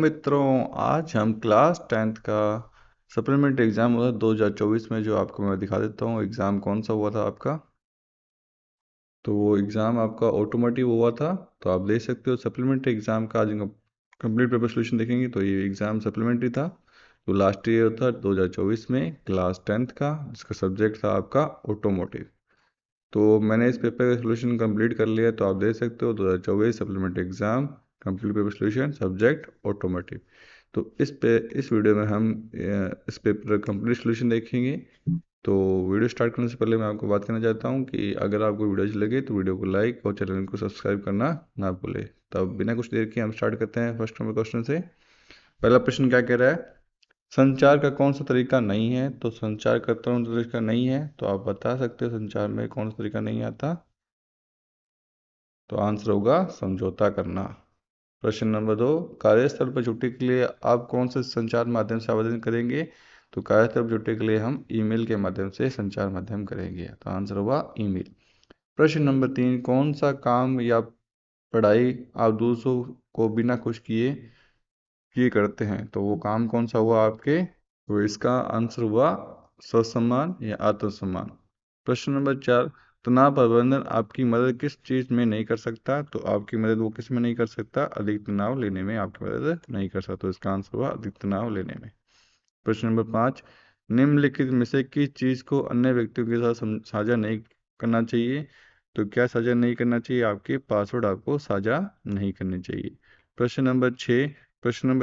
मित्रों, आज हम क्लास 10th का सप्लीमेंट एग्ज़ाम हुआ था 2024 में, जो आपको मैं दिखा देता हूँ एग्ज़ाम कौन सा हुआ था आपका। तो वो एग्ज़ाम आपका ऑटोमोटिव हुआ था। तो आप देख सकते हो सप्लीमेंट्री एग्ज़ाम का आज कंप्लीट पेपर सोल्यूशन देखेंगे तो ये एग्ज़ाम सप्लीमेंट्री था। तो लास्ट ईयर था 2024 में क्लास 10th का, जिसका सब्जेक्ट था आपका ऑटोमोटिव। तो मैंने इस पेपर का सोल्यूशन कंप्लीट कर लिया। तो आप देख सकते हो 2024 supplementary exam complete paper solution subject automotive. तो इस वीडियो में हम इस पेपर का कंप्लीट सोल्यूशन देखेंगे। तो वीडियो स्टार्ट करने से पहले मैं आपको बात करना चाहता हूँ कि अगर आपको वीडियो अच्छी लगे तो वीडियो को लाइक और चैनल को सब्सक्राइब करना ना भूले। तब बिना कुछ देर के हम स्टार्ट करते हैं फर्स्ट नंबर क्वेश्चन से। पहला प्रश्न क्या कह रहा है, संचार का कौन सा तरीका नहीं है। तो संचार का कौन सा तरीका नहीं है, तो आप बता सकते हो संचार में कौन सा तरीका नहीं आता। तो आंसर होगा समझौता करना। प्रश्न नंबर 2, कार्यस्थल पर छुट्टी के लिए आप कौन से संचार माध्यम से आवेदन करेंगे। तो कार्यस्थल पर छुट्टी के लिए हम ईमेल के माध्यम से संचार माध्यम करेंगे। तो आंसर होगा ईमेल। प्रश्न नंबर 3, कौन सा काम या पढ़ाई आप दूसरों को बिना कुछ किए करते हैं। तो वो काम कौन सा हुआ आपके। तो इसका आंसर हुआ स्वसम्मान या आत्मसम्मान। प्रश्न नंबर 4, तनाव प्रबंधन आपकी मदद किस चीज़ में नहीं कर सकता। तो आपकी मदद वो किस में नहीं कर सकता, अधिक तनाव लेने में आपकी मदद नहीं कर सकता। तो इसका आंसर हुआ अधिक तनाव लेने में। प्रश्न नंबर 5, निम्नलिखित में से किस चीज़ को अन्य व्यक्तियों के साथ साझा नहीं करना चाहिए। तो क्या साझा नहीं करना चाहिए, आपके पासवर्ड आपको साझा नहीं करने चाहिए। प्रश्न नंबर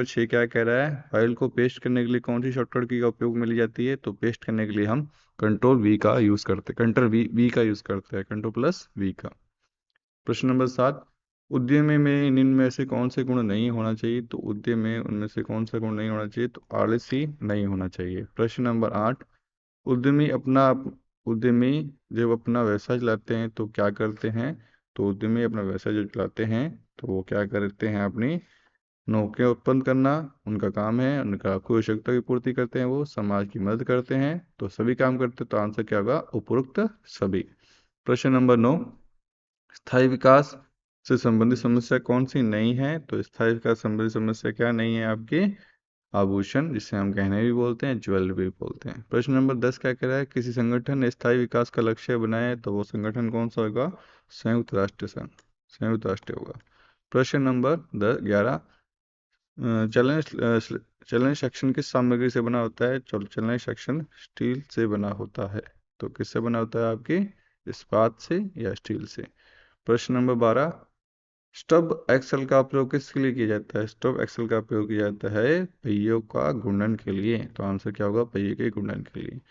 6 क्या कह रहा है, फाइल को पेस्ट करने के लिए कौन सी शॉर्टकट की का उपयोग में ली जाती है। तो पेस्ट करने के लिए हम कंट्रोल का यूज़ करते हैं, कंट्रोल वी का यूज़ करते हैं, कंट्रोल+V का। प्रश्न नंबर 7, उद्यमी में इनमें से कौन से गुण नहीं होना चाहिए। तो उद्यम में उनमें से कौन सा गुण नहीं होना चाहिए। तो आलसी नहीं होना चाहिए। प्रश्न नंबर 8, उद्यमी अपना उद्यमी जब अपना व्यवसाय चलाते हैं तो क्या करते हैं। तो उद्यमी अपना व्यवसाय जो चलाते हैं तो वो क्या करते हैं, अपनी नौकरियां उत्पन्न करना उनका काम है, उनका कोई आवश्यकता की पूर्ति करते हैं, वो समाज की मदद करते हैं। तो सभी काम करते हैं। तो आंसर क्या होगा, उपरोक्त सभी। प्रश्न नंबर 9, स्थायी विकास से संबंधित समस्या कौन सी नहीं है। तो स्थायी विकास संबंधित समस्या क्या नहीं है आपकी, आभूषण, जिसे हम गहने भी बोलते हैं, ज्वेलरी भी बोलते हैं। प्रश्न नंबर 10 क्या कह रहा है, किसी संगठन ने स्थायी विकास का लक्ष्य बनाया है। तो वो संगठन कौन सा होगा, संयुक्त राष्ट्र संघ, संयुक्त राष्ट्र होगा। प्रश्न नंबर 11, चैलेंज चैलेंज सेक्शन किस सामग्री से बना होता है। चैलेंज सेक्शन स्टील से बना होता है। तो किससे बना होता है, आपके इस्पात से या स्टील से। प्रश्न नंबर 12, स्टब एक्सल का प्रयोग किसके लिए किया जाता है। स्टब एक्सल का प्रयोग किया जाता है पहियों का घूर्णन के लिए। तो आंसर क्या होगा, पहिए के घूर्णन के लिए।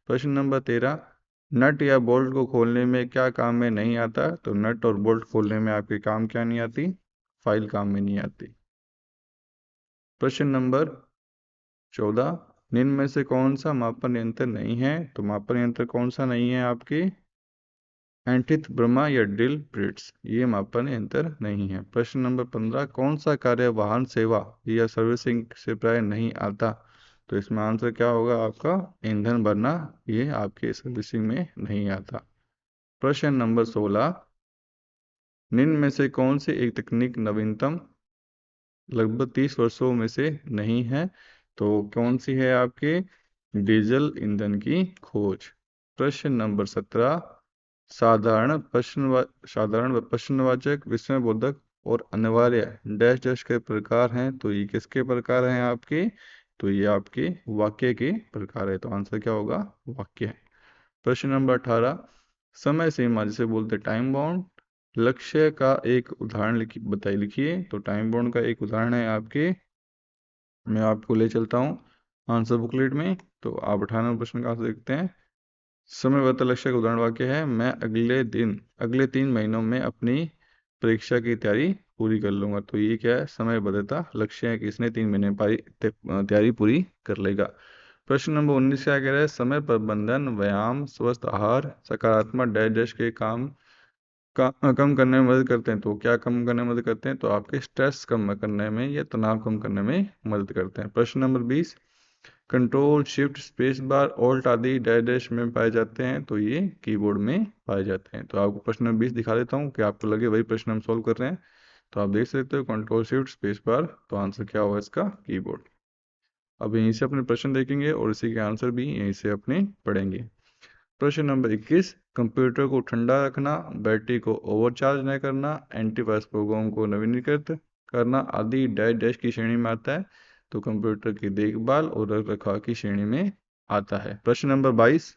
प्रश्न नंबर 13, नट या बोल्ट को खोलने में क्या काम में नहीं आता। तो नट और बोल्ट खोलने में आपके काम क्या नहीं आती, फाइल काम में नहीं आती। प्रश्न नंबर 14, निम्न में से कौन सा मापन यंत्र नहीं है। तो मापन यंत्र कौन सा नहीं है, आपके एंटिथ, ब्रह्मा या ड्रिल ब्रिट्स, ये मापन यंत्र नहीं है। प्रश्न नंबर 15, कौन सा कार्य वाहन सेवा या सर्विसिंग से प्राय नहीं आता। तो इसमें आंसर क्या होगा आपका, ईंधन भरना, ये आपके सर्विसिंग में नहीं आता। प्रश्न नंबर 16, निम्न में से कौन सी एक तकनीक नवीनतम लगभग 30 वर्षों में से नहीं है। तो कौन सी है, आपके डीजल ईंधन की खोज। प्रश्न नंबर 17, साधारण प्रश्नवाचक, विस्मयबोधक और अनिवार्य डैश डैश के प्रकार हैं। तो ये किसके प्रकार हैं आपके, तो ये आपके वाक्य के प्रकार है। तो आंसर क्या होगा, वाक्य है। प्रश्न नंबर 18, समय सीमा जिसे बोलते टाइम बाउंड, लक्ष्य का एक उदाहरण लिखिए। तो टाइम बाउंड का एक उदाहरण है आपके, मैं आपको ले चलता हूँ आंसर बुकलेट में। तो आप 18 प्रश्न का आंसर देखते हैं। समयबद्ध लक्ष्य का उदाहरण वाक्य है, मैं अगले 3 महीनों में अपनी परीक्षा की तैयारी पूरी कर लूंगा। तो ये क्या है, समयबद्धता लक्ष्य है कि इसने 3 महीने में तैयारी पूरी कर लेगा। प्रश्न नंबर 19 क्या कह रहा है, समय प्रबंधन, व्यायाम, स्वस्थ आहार, सकारात्मक डैश डैश के काम कम करने में मदद करते हैं। तो क्या कम करने में मदद करते हैं, तो आपके स्ट्रेस कम करने में या तनाव कम करने में मदद करते हैं। प्रश्न number 20, control shift space bar alt आदि डैश डैश में पाए जाते हैं। तो ये कीबोर्ड में पाए जाते हैं। तो आपको प्रश्न नंबर 20 दिखा देता हूँ कि आपको लगे वही प्रश्न हम सॉल्व कर रहे हैं। तो आप देख सकते हो कंट्रोल शिफ्ट स्पेस बार, तो आंसर क्या होगा इसका, कीबोर्ड। अब यहीं से अपने प्रश्न देखेंगे और इसी के आंसर भी यहीं से अपने पढ़ेंगे। प्रश्न नंबर 21, कंप्यूटर को ठंडा रखना, बैटरी को ओवरचार्ज न करना, एंटीवायरस प्रोग्राम को नवीनीकृत करना आदि डैश डैश की श्रेणी में आता है। तो कंप्यूटर की देखभाल और रख रखाव की श्रेणी में आता है। प्रश्न नंबर 22,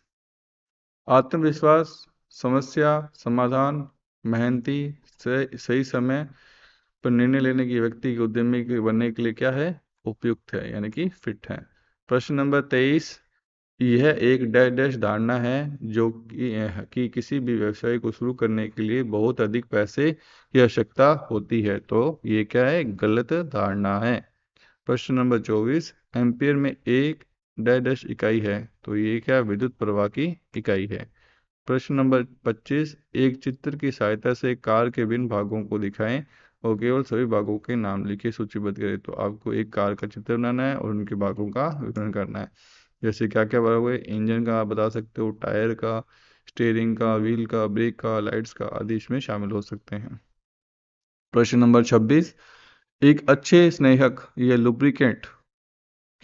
आत्मविश्वास, समस्या समाधान, मेहनती, सही समय पर निर्णय लेने की व्यक्ति के उद्यमी के बनने के लिए क्या है, उपयुक्त है, यानी कि फिट है। प्रश्न नंबर 23, यह एक डैश डैश धारणा है जो कि किसी भी व्यवसाय को शुरू करने के लिए बहुत अधिक पैसे की आवश्यकता होती है। तो ये क्या है, गलत धारणा है। प्रश्न नंबर 24, एम्पियर में एक डैश डैश इकाई है। तो ये क्या, विद्युत प्रवाह की इकाई है। प्रश्न नंबर 25, एक चित्र की सहायता से कार के विभिन्न भागों को दिखाएं और केवल सभी भागों के नाम लिखे सूचीबद्ध करें। तो आपको एक कार का चित्र बनाना है और उनके भागों का विवरण करना है। जैसे क्या क्या भाग हुए, इंजन का आप बता सकते हो, टायर का, स्टीयरिंग का, व्हील का, ब्रेक का, लाइट्स का आदि इसमें शामिल हो सकते हैं। प्रश्न नंबर 26, एक अच्छे स्नेहक या लुब्रिकेंट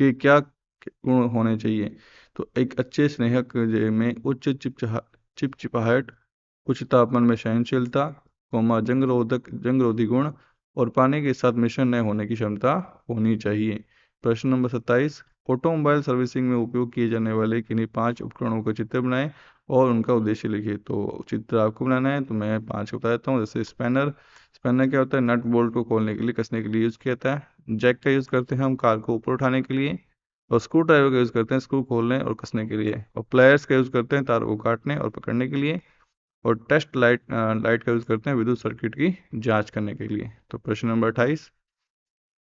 के क्या गुण होने चाहिए। तो एक अच्छे स्नेहक में उच्च चिपचिपाहट, उच्च तापमान में सहनशीलता, जंग रोधी गुण और पानी के साथ मिश्रण न होने की क्षमता होनी चाहिए। प्रश्न नंबर 27, ऑटोमोबाइल सर्विसिंग में उपयोग किए जाने वाले किन्हीं 5 उपकरणों का चित्र बनाएं और उनका उद्देश्य लिखिए। तो चित्र आपको बनाना है, तो मैं 5 को बता देता हूँ। जैसे स्पैनर, स्पैनर क्या होता है, नट बोल्ट को खोलने के लिए, कसने के लिए यूज किया जाता है। जैक का यूज करते हैं हम कार को ऊपर उठाने के लिए। और स्क्रू ड्राइवर का यूज करते हैं स्क्रू खोलने और कसने के लिए। और प्लायर्स का यूज करते हैं तार को काटने और पकड़ने के लिए। और टेस्ट लाइट लाइट का यूज करते हैं विद्युत सर्किट की जांच करने के लिए। तो प्रश्न नंबर 28,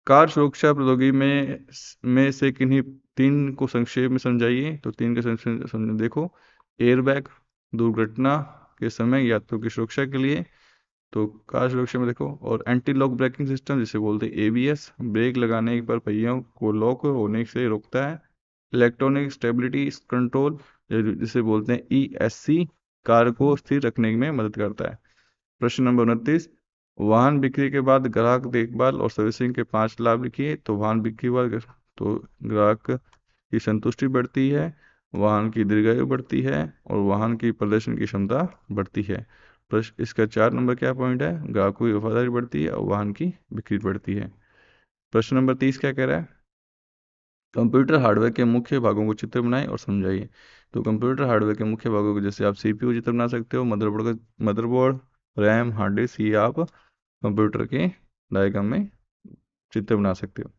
कार सुरक्षा प्रौद्योगिकी में से किन्हीं 3 को संक्षेप में समझाइए। तो 3 के समझ देखो, एयरबैग दुर्घटना के समय यात्रियों की सुरक्षा के लिए, तो कार सुरक्षा में देखो, और एंटी लॉक ब्रेकिंग सिस्टम जिसे बोलते हैं एबीएस, ब्रेक लगाने पर पहियों को लॉक होने से रोकता है। इलेक्ट्रॉनिक स्टेबिलिटी कंट्रोल जिसे बोलते हैं ईएससी, कार को स्थिर रखने में मदद करता है। प्रश्न नंबर 29, वाहन बिक्री के बाद ग्राहक देखभाल और सर्विसिंग के 5 लाभ लिखिए। तो वाहन बिक्री के बाद तो ग्राहक की संतुष्टि बढ़ती है, वाहन की दीर्घायु बढ़ती है और वाहन की प्रदर्शन की क्षमता बढ़ती है। प्रश्न इसका 4 नंबर क्या पॉइंट है, ग्राहकों की वफादारी बढ़ती है और वाहन की बिक्री बढ़ती है। प्रश्न नंबर 30 क्या कह रहा है, कंप्यूटर हार्डवेयर के मुख्य भागों को चित्र बनाएं और समझाइए। तो कंप्यूटर हार्डवेयर के मुख्य भागों को जैसे आप सीपीयू चित्र बना सकते हो, मदरबोर्ड, रैम, हार्ड डिस्क, ये आप कंप्यूटर के डायग्राम में चित्र बना सकते हो।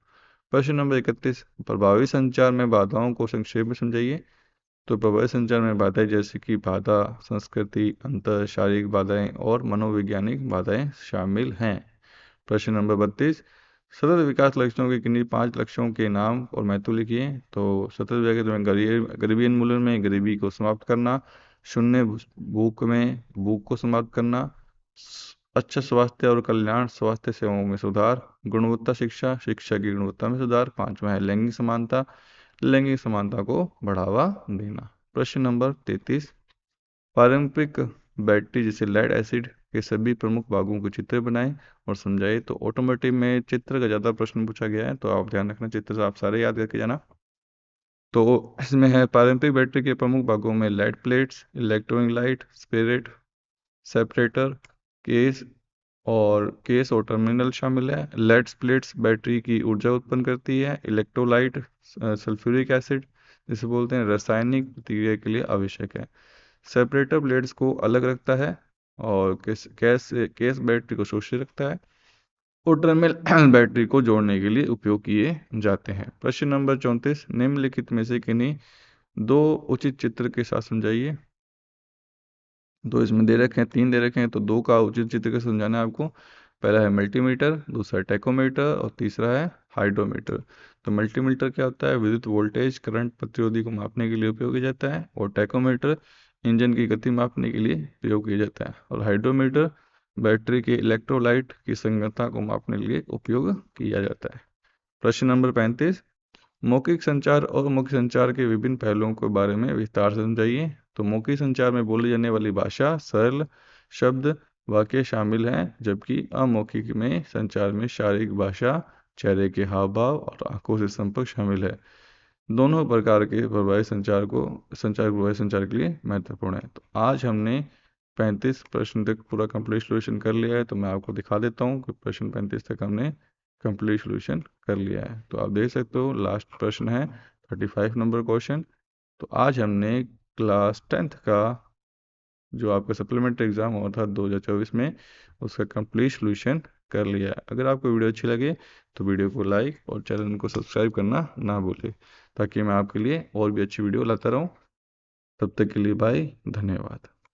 प्रश्न नंबर 31, प्रभावी संचार में बाधाओं को संक्षेप में समझाइए। तो प्रभावी संचार में बाधाएं जैसे कि बाधा, संस्कृति, अंतर, शारीरिक बाधाएं और मनोवैज्ञानिक बाधाएं शामिल हैं। प्रश्न नंबर 32, सतत विकास लक्ष्यों के किन्हीं 5 लक्ष्यों के नाम और महत्व लिखिए। तो सतत विकास में गरीबी उन्मूलन में गरीबी को समाप्त करना, शून्य भूख में भूख को समाप्त करना, अच्छा स्वास्थ्य और कल्याण, स्वास्थ्य सेवाओं में सुधार, गुणवत्ता शिक्षा, शिक्षा की गुणवत्ता में सुधार। 5वां है लैंगिक समानता, लैंगिक समानता को बढ़ावा देना। प्रश्न नंबर 33, पारंपरिक बैटरी जैसे लेड एसिड के सभी प्रमुख भागों के चित्र बनाएं और समझाएं। तो ऑटोमोटिव में चित्र का ज़्यादा प्रश्न पूछा गया है, तो आप ध्यान रखना, चित्र से आप सारे याद करके जाना। तो इसमें है पारंपरिक बैटरी के प्रमुख भागों में lead plates, electronic light, spirit, separator, case और टर्मिनल शामिल है। लेड प्लेट्स बैटरी की ऊर्जा उत्पन्न करती है। इलेक्ट्रोलाइट सल्फ्यूरिक एसिड जिसे बोलते हैं रासायनिक प्रतिक्रिया के लिए आवश्यक है। सेपरेटर ब्लेड्स को अलग रखता है और केस बैटरी को सुरक्षित रखता है और टर्मिनल बैटरी को जोड़ने के लिए उपयोग किए जाते हैं। प्रश्न नंबर 34, निम्नलिखित में से किन्हीं 2 उचित चित्र के साथ समझाइए। तो इसमें दे रखे हैं 3 दे रखे हैं, तो 2 का उचित चित्र का समझाना है आपको। पहला है मल्टीमीटर, दूसरा है टैकोमीटर और तीसरा है हाइड्रोमीटर। तो मल्टीमीटर क्या होता है, विद्युत वोल्टेज करंट प्रतिरोधी को मापने के लिए उपयोग किया जाता है। और टैकोमीटर इंजन की गति मापने के लिए प्रयोग किया जाता है। और हाइड्रोमीटर बैटरी के इलेक्ट्रोलाइट की संगतता को मापने के लिए उपयोग किया जाता है। प्रश्न नंबर 35, मौखिक संचार और मौखिक संचार के विभिन्न पहलुओं के बारे में विस्तार से समझाइए। तो मौखिक संचार में बोली जाने वाली भाषा, सरल शब्द, वाक्य शामिल हैं, जबकि अमौखिक में संचार में शारीरिक भाषा, चेहरे के हाव भाव और आंखों से संपर्क शामिल है। दोनों प्रकार के प्रभावी संचार के लिए महत्वपूर्ण है। तो आज हमने 35 प्रश्न तक पूरा कंप्लीट सोल्यूशन कर लिया है। तो मैं आपको दिखा देता हूँ कि प्रश्न 35 तक हमने कंप्लीट सोल्यूशन कर लिया है। तो आप देख सकते हो लास्ट प्रश्न है 35 नंबर क्वेश्चन। तो आज हमने क्लास 10th का जो आपका सप्लीमेंट्री एग्जाम हुआ था 2024 में, उसका कंप्लीट सोल्यूशन कर लिया है। अगर आपको वीडियो अच्छी लगे तो वीडियो को लाइक और चैनल को सब्सक्राइब करना ना भूलें, ताकि मैं आपके लिए और भी अच्छी वीडियो लाता रहूं। तब तक के लिए बाय, धन्यवाद।